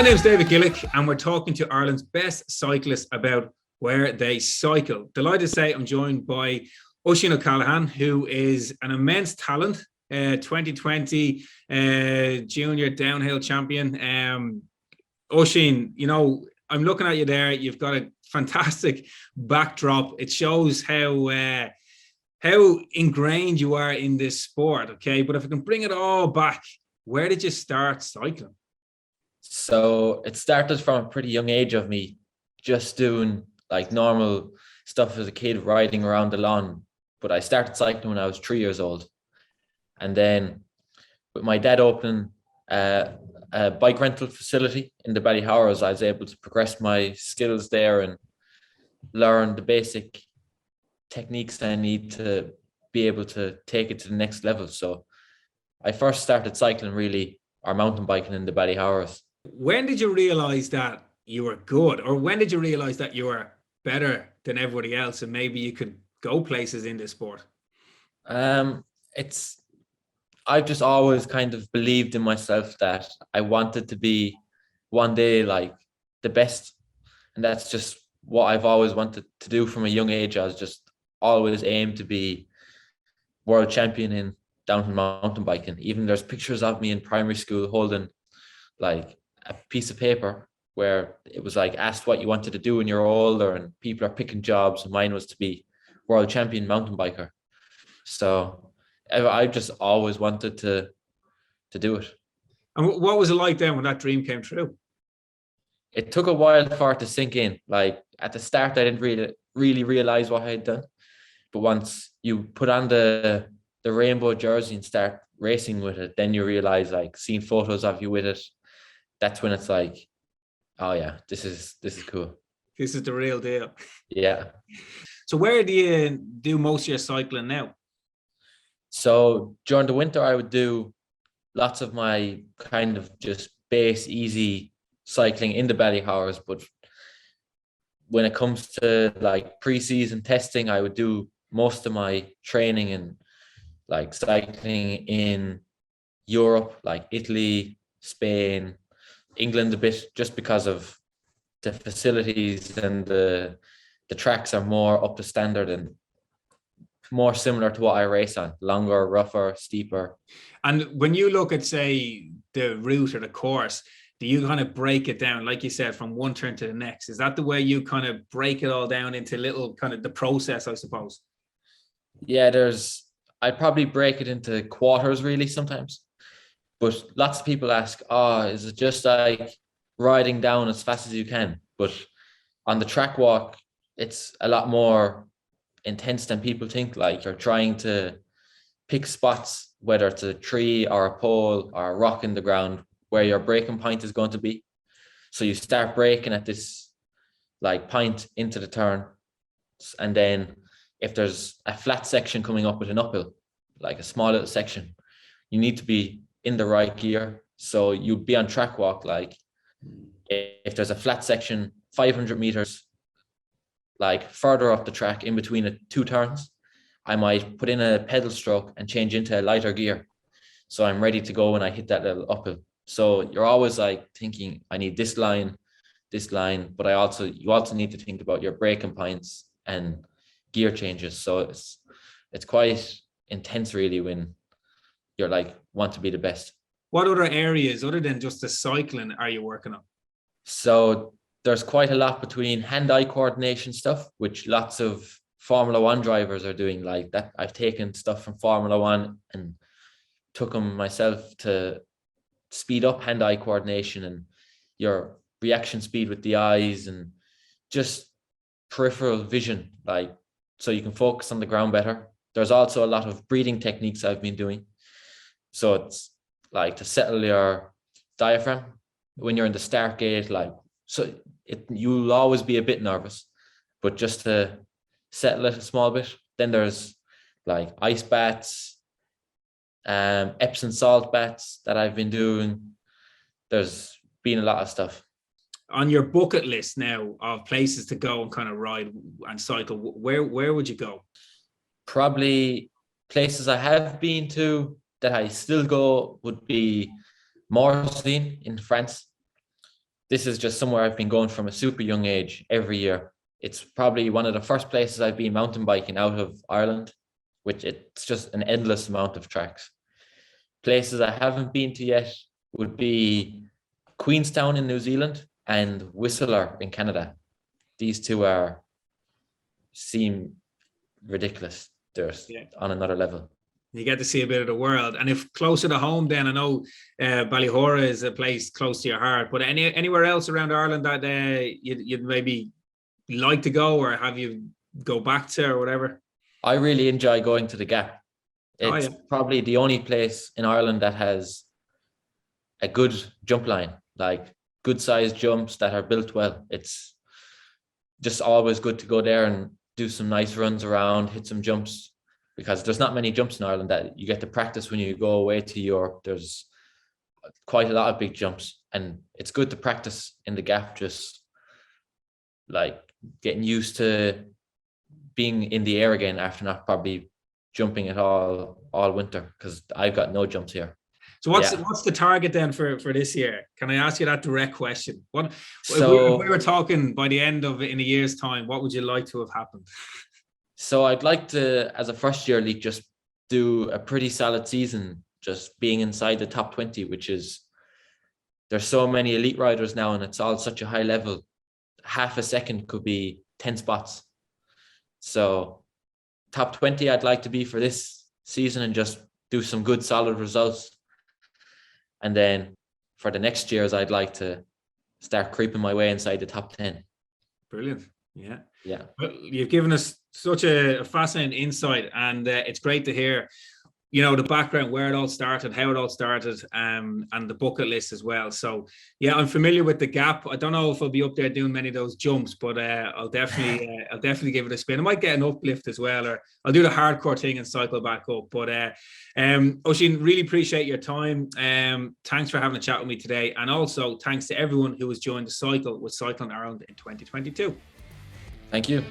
name's David Gillick, and we're talking to Ireland's best cyclists about where they cycle. Delighted to say I'm joined by Oisin O'Callaghan, who is an immense talent, 2020 junior downhill champion. Oisin, you know, I'm looking at you there. You've got a fantastic backdrop. It shows how ingrained you are in this sport, okay? But if we can bring it all back, where did you start cycling? So it started from a pretty young age of me just doing like normal stuff as a kid, riding around the lawn. But I started cycling when I was 3 years old. And then with my dad opening a bike rental facility in the Ballyhowers, I was able to progress my skills there and learn the basic techniques I need to be able to take it to the next level. So I first started cycling really, or mountain biking in the Ballyhowers. When did you realize that you were good, or when did you realize that you were better than everybody else and maybe you could go places in this sport? I've just always kind of believed in myself that I wanted to be one day like the best. And that's just what I've always wanted to do from a young age. I was just always aimed to be world champion in downhill mountain biking. Even there's pictures of me in primary school holding like a piece of paper where it was like asked what you wanted to do when you're older, and people are picking jobs, and mine was to be world champion mountain biker. So I just always wanted to do it. And what was it like then when that dream came true? It took a while for it to sink in. Like at the start, I didn't really realize what I had done. But once you put on the rainbow jersey and start racing with it, then you realize, like, seeing photos of you with it, that's when it's like, oh yeah, this is cool. This is the real deal. Yeah. So where do you do most of your cycling now? So during the winter, I would do lots of my kind of just base, easy cycling in the Ballyhowers. But when it comes to like pre-season testing, I would do most of my training and like cycling in Europe, like Italy, Spain, England a bit, just because of the facilities and the tracks are more up to standard and more similar to what I race on, longer, rougher, steeper. And when you look at, say, the route or the course, do you kind of break it down, like you said, from one turn to the next? Is that the way you kind of break it all down into little kind of the process, I suppose? Yeah, I'd probably break it into quarters really sometimes. But lots of people ask, is it just like riding down as fast as you can? But on the track walk, it's a lot more intense than people think. Like, you're trying to pick spots, whether it's a tree or a pole or a rock in the ground, where your braking point is going to be. So you start braking at this like point into the turn. And then if there's a flat section coming up with an uphill, like a small little section, you need to be in the right gear. So you'll be on track walk. Like if there's a flat section, 500 meters, like further up the track in between two turns, I might put in a pedal stroke and change into a lighter gear. So I'm ready to go when I hit that little uphill. So you're always like thinking, I need this line, but you also need to think about your braking points and gear changes. So it's quite intense really when you're like, want to be the best. What other areas other than just the cycling are you working on? So there's quite a lot between hand-eye coordination stuff, which lots of Formula One drivers are doing like that. I've taken stuff from Formula One and took them myself to speed up hand-eye coordination and your reaction speed with the eyes and just peripheral vision, like so you can focus on the ground better. There's also a lot of breathing techniques I've been doing. So it's like to settle your diaphragm when you're in the start gate, like, so you'll always be a bit nervous, but just to settle it a small bit. Then there's like ice baths, Epsom salt baths that I've been doing. There's been a lot of stuff. On your bucket list now of places to go and kind of ride and cycle, where would you go? Probably places I have been to that I still go would be Oisin in France. this is just somewhere I've been going from a super young age every year. It's probably one of the first places I've been mountain biking out of Ireland, which it's just an endless amount of tracks. Places I haven't been to yet would be Queenstown in New Zealand and Whistler in Canada. These two seem ridiculous. They're on another level. You get to see a bit of the world. And if closer to home, then I know Ballihora is a place close to your heart, but anywhere else around Ireland that you'd maybe like to go, or have you go back to, or whatever? I really enjoy going to the Gap. It's probably the only place in Ireland that has a good jump line, like good sized jumps that are built well. It's just always good to go there and do some nice runs around, hit some jumps, because there's not many jumps in Ireland that you get to practice when you go away to Europe. There's quite a lot of big jumps, and it's good to practice in the Gap, just like getting used to being in the air again after not probably jumping at all winter, because I've got no jumps here. So what's the target then for this year? Can I ask you that direct question? If we were talking by the end of in a year's time, what would you like to have happened? So I'd like to, as a first year elite, just do a pretty solid season, just being inside the top 20, which is, there's so many elite riders now and it's all such a high level. Half a second could be 10 spots. So top 20 I'd like to be for this season and just do some good solid results. And then for the next years, I'd like to start creeping my way inside the top 10. Brilliant. Yeah. Yeah. Well, you've given us such a fascinating insight, and it's great to hear, you know, the background, where it all started, how it all started, and the bucket list as well. So yeah, I'm familiar with the Gap. I don't know if I'll be up there doing many of those jumps, but I'll definitely give it a spin. I might get an uplift as well, or I'll do the hardcore thing and cycle back up. But Oisin, really appreciate your time. Thanks for having a chat with me today, and also thanks to everyone who has joined the cycle with Cycling Ireland in 2022. Thank you.